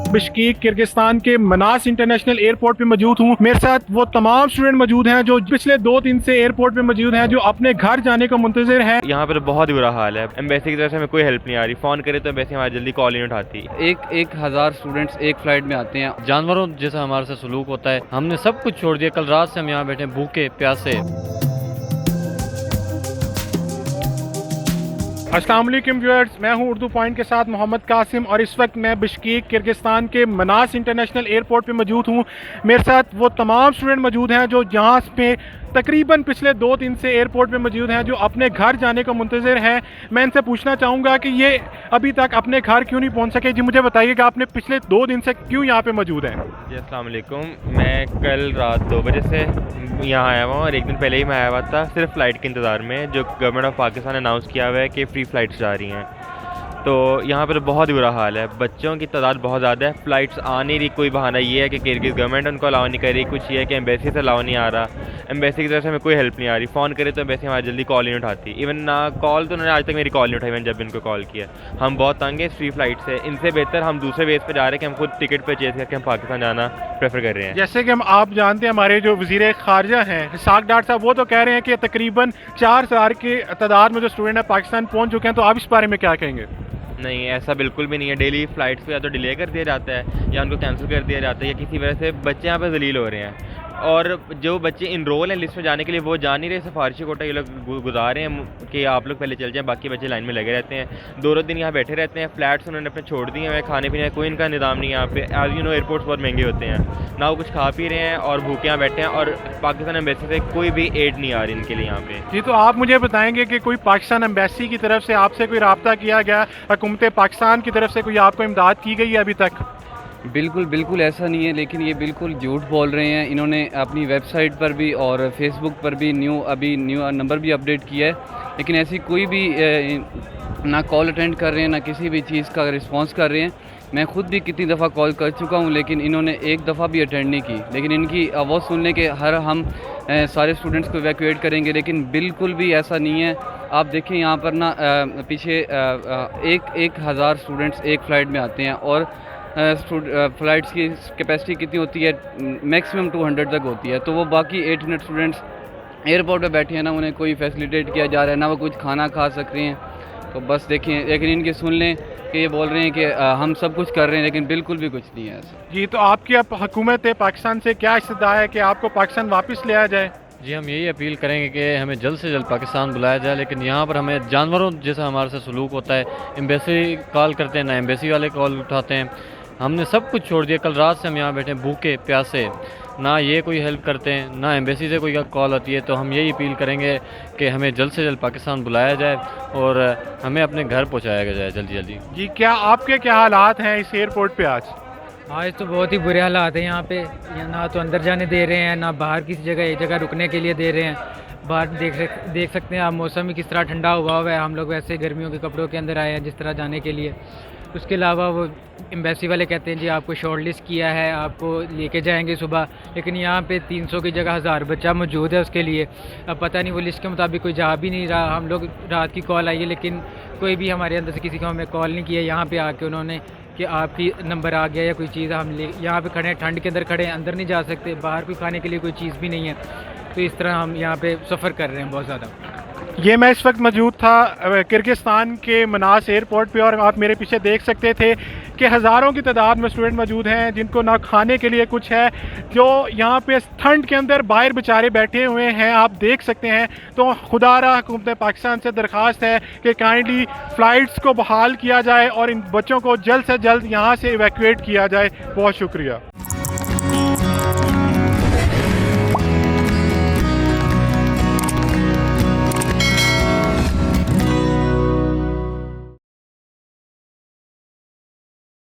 Bishkek Kyrgyzstan के मनास international airport पे मौजूद हूँ। मेरे साथ वो तमाम स्टूडेंट मौजूद हैं जो पिछले 2 दिन से एयरपोर्ट पे मौजूद हैं, जो अपने घर जाने का मुंतज़िर हैं। यहाँ पर बहुत ही बुरा हाल है। एम्बेसी की तरफ से हमें कोई हेल्प नहीं आ रही। फ़ोन करे तो एम्बेसी हमारी जल्दी कॉल नहीं उठाती। एक हज़ार स्टूडेंट्स एक फ़्लाइट में आते हैं। जानवरों जैसा हमारे से सलूक होता है। हमने सब कुछ छोड़ दिया। कल रात से हम यहाँ बैठे भूखे प्यासे। अस्सलाम वालेकुम व्यूअर्स, मैं हूं उर्दू पॉइंट के साथ मोहम्मद कासिम और इस वक्त मैं बिश्केक किर्गिस्तान के मनास इंटरनेशनल एयरपोर्ट पे मौजूद हूं। मेरे साथ वो तमाम स्टूडेंट मौजूद हैं जो यहाँ पे तकरीबन पिछले 2 दिन से एयरपोर्ट पे मौजूद हैं, जो अपने घर जाने का मुंतज़िर हैं। मैं इनसे पूछना चाहूँगा कि ये अभी तक अपने घर क्यों नहीं पहुँच सके। जी मुझे बताइएगा, आपने पिछले 2 दिन से क्यों यहाँ पे मौजूद हैं? जी अस्सलाम वालेकुम। मैं कल रात 2 बजे से यहाँ आया हुआ और एक दिन पहले ही मैं आया हुआ था सिर्फ फ़्लाइट के इंतज़ार में, जो गवर्नमेंट ऑफ पाकिस्तान ने अनाउंस किया हुआ है कि फ्री फ़्लाइट्स जा रही हैं। तो यहाँ पर बहुत ही बुरा हाल है। बच्चों की तादाद बहुत ज़्यादा है। फ़्लाइट्स आ नहीं रही। कोई बहाना ये है कि किर्गिज़ गवर्नमेंट उनको अलाउ नहीं कर रही, कुछ ये है कि एम्बेसी से अलाउ नहीं आ रहा। एम्बेसी की तरफ से हमें कोई हेल्प नहीं आ रही। फ़ोन करे तो एम्बेसी हमारी जल्दी कॉल नहीं उठाती। इवन ना कॉल तो उन्होंने आज तक मेरी कॉल नहीं उठाई। मैंने जब इनको कॉल किया, हम बहुत तंग है फ्री फ़्लाइट से। इनसे बेहतर हम दूसरे बेस पर जा रहे हैं कि हम खुद टिकट परचेज़ करके हम पाकिस्तान जाना प्रेफर कर रहे हैं। जैसे कि आप जानते हैं, हमारे जो वज़ीर ख़ारजा हैं इसाक डार साहब, वो तो कह रहे हैं कि तकरीबन 4000 की तादाद में जो स्टूडेंट है पाकिस्तान पहुँच चुके हैं। तो आप इस बारे में क्या कहेंगे? नहीं, ऐसा बिल्कुल भी नहीं है। डेली फ़्लाइट्स को या तो डिले कर दिया जाता है या उनको कैंसिल कर दिया जाता है, या किसी वजह से बच्चे यहाँ पर ज़लील हो रहे हैं। और जो बच्चे इनरोल हैं लिस्ट में जाने के लिए, वो जा नहीं रहे। सिफारिशी कोटा ये लोग गुजार रहे हैं कि आप लोग पहले चल जाएं, बाकी बच्चे लाइन में लगे रहते हैं। 2 दिन यहाँ बैठे रहते हैं। फ़्लैट्स उन्होंने अपने छोड़ दिए हैं। खाने पीने का कोई इनका निज़ाम नहीं है यहाँ पे। एज़ यू नो, एयरपोर्ट्स बहुत महंगे होते हैं। ना वो कुछ खा पी रहे हैं और भूखे यहाँ बैठे हैं, और पाकिस्तान एम्बेसी से कोई भी एड नहीं आ रही इनके लिए यहाँ पे। जी, तो आप मुझे बताएंगे कि कोई पाकिस्तान एम्बेसी की तरफ से आपसे कोई रब्ता किया गया, हुकूमत पाकिस्तान की तरफ से कोई आपको इमदाद की गई है अभी तक? बिल्कुल ऐसा नहीं है, लेकिन ये बिल्कुल झूठ बोल रहे हैं। इन्होंने अपनी वेबसाइट पर भी और फेसबुक पर भी न्यू नंबर भी अपडेट किया है, लेकिन ऐसी कोई भी ना कॉल अटेंड कर रहे हैं, ना किसी भी चीज़ का रिस्पांस कर रहे हैं। मैं खुद भी कितनी दफ़ा कॉल कर चुका हूँ, लेकिन इन्होंने एक दफ़ा भी अटेंड नहीं की। लेकिन इनकी आवाज़ सुनने के हम सारे स्टूडेंट्स को इवैक्यूएट करेंगे, लेकिन बिल्कुल भी ऐसा नहीं है। आप देखें यहाँ पर ना पीछे 1000 स्टूडेंट्स एक फ़्लाइट में आते हैं, और फ़्लाइट्स की कैपेसिटी कितनी होती है? मैक्सिमम 200 तक होती है। तो वो बाकी 800 स्टूडेंट्स एयरपोर्ट पे बैठे हैं ना, उन्हें कोई फैसिलिटेट किया जा रहा है, ना वो कुछ खाना खा सक रहे हैं। तो बस देखें, लेकिन इनकी सुन लें कि ये बोल रहे हैं कि हम सब कुछ कर रहे हैं, लेकिन बिल्कुल भी कुछ नहीं है ऐसा। जी, तो आपकी अब हुकूमत पाकिस्तान से क्या इस्तदा है कि आपको पाकिस्तान वापस ले आया जाए? जी, हम यही अपील करेंगे कि हमें जल्द से जल्द पाकिस्तान बुलाया जाए, लेकिन यहाँ पर हमें जानवरों जैसा हमारे से सलूक होता है। एम्बेसी कॉल करते हैं, ना एम्बेसी वाले कॉल उठाते हैं। हमने सब कुछ छोड़ दिया। कल रात से हम यहाँ बैठे भूखे प्यासे। ना ये कोई हेल्प करते हैं, ना एम्बेसी से कोई कॉल आती है। तो हम यही अपील करेंगे कि हमें जल्द से जल्द पाकिस्तान बुलाया जाए और हमें अपने घर पहुँचाया जाए जल्दी जल्दी। जी, क्या आपके क्या हालात हैं इस एयरपोर्ट पे आज? आज तो बहुत ही बुरे हालात हैं यहाँ पे। ना तो अंदर जाने दे रहे हैं, ना बाहर किसी जगह एक जगह रुकने के लिए दे रहे हैं। बाहर देख सकते हैं आप, मौसम ही किस तरह ठंडा हुआ है। हम लोग वैसे गर्मियों के कपड़ों के अंदर आए हैं जिस तरह जाने के लिए। उसके अलावा वो एम्बेसी वाले कहते हैं जी आपको शॉर्ट लिस्ट किया है, आपको लेके जाएंगे सुबह, लेकिन यहाँ पे 300 की जगह 1000 बच्चा मौजूद है उसके लिए। अब पता नहीं वो लिस्ट के मुताबिक कोई जा भी नहीं रहा। हम लोग रात की कॉल आई है, लेकिन कोई भी हमारे अंदर से किसी को हमें कॉल नहीं किया। यहाँ पे आके उन्होंने कि आपकी नंबर आ गया या कोई चीज़, हम यहाँ पे खड़े हैं, ठंड के अंदर खड़े हैं, अंदर नहीं जा सकते। बाहर कोई खाने के लिए कोई चीज़ भी नहीं है। तो इस तरह हम यहाँ पे सफ़र कर रहे हैं बहुत ज़्यादा। ये मैं इस वक्त मौजूद था किर्गिस्तान के मनास एयरपोर्ट पे, और आप मेरे पीछे देख सकते थे कि हज़ारों की तादाद में स्टूडेंट मौजूद हैं जिनको ना खाने के लिए कुछ है, जो यहाँ पे ठंड के अंदर बाहर बेचारे बैठे हुए हैं, आप देख सकते हैं। तो खुदारा हुकूमत पाकिस्तान से दरख्वास्त है कि काइंडली फ़्लाइट्स को बहाल किया जाए और इन बच्चों को जल्द से जल्द यहाँ से इवैक्यूएट किया जाए। बहुत शुक्रिया।